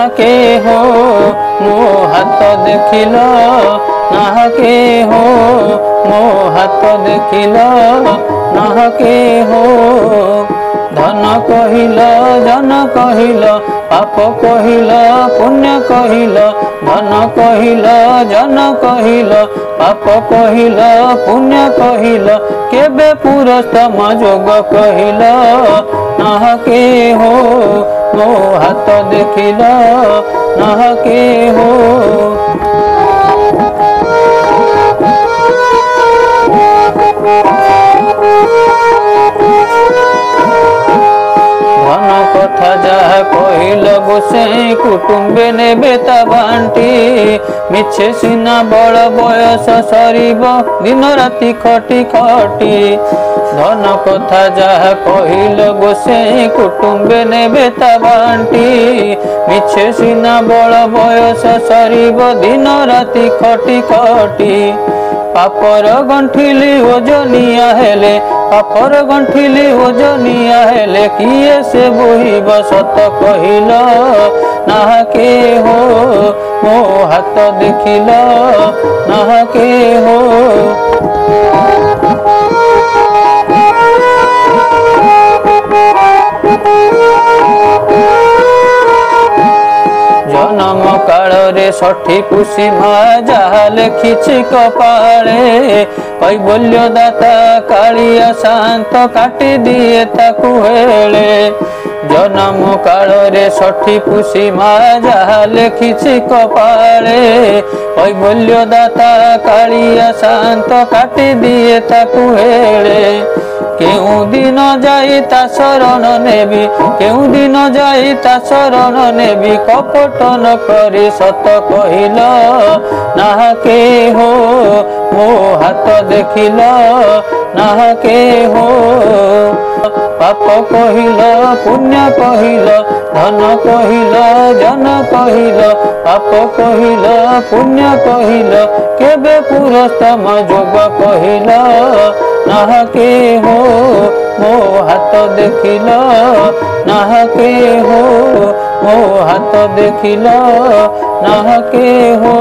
नाहके हो मो हाथ देखिल नाहके हो मो हाथ देखिल नाहके हो धन कहिल जन कहिल पाप कहिल पुण्य कहिल धन कहिल जन कहिल पाप कहिल पुण्य कहिल केबे पुरस्तम जोग कहिल नाहके हो मो हाथ देखिल नाहके हो धन कथा जहा कहिल गोसाई कुटुंबे नेबे ता बांटी मिछे सीना बड़ बयस सरीब दिन राति खटी खटी धन कथा जहा कहिल गोसाई कुटुंबे नेबे ता बांटी मिछे सीना बड़ बयस सरीब दिन राति खटी खटी पापर गंठिली ओजनिया हेले पापर गंठिली ओजनिया हेले किए से बोहिब सत कहिल नाहके हो मो हाथ देखिल नाहके हो जन्म काल रे षठी कुसीमा जहा लेखिछि कपाळे कैबल्य दाता कालिया शांत काटी दिए ताकु हेले जन्म काल रे षठी कुसीमा जहा लेखिछि कपाळे कैबल्य दाता कालिया शांत काटी दिए ताकु हेले केउ दिन जाई ता शरण नेबी केउ दिन जाई ता शरण नेबी कपट न करी सत कहिल नाहके हो मो हाथ देखिल नाहके हो पाप कहिल पुण्य कहिल धन कहिल जन कहिल पाप कहिल पुण्य कहिल केबे पुरस्तम जोग कहिल नाहके हो मो हाथ देखिल नाहके हो मो हाथ देखिल नाहके हो।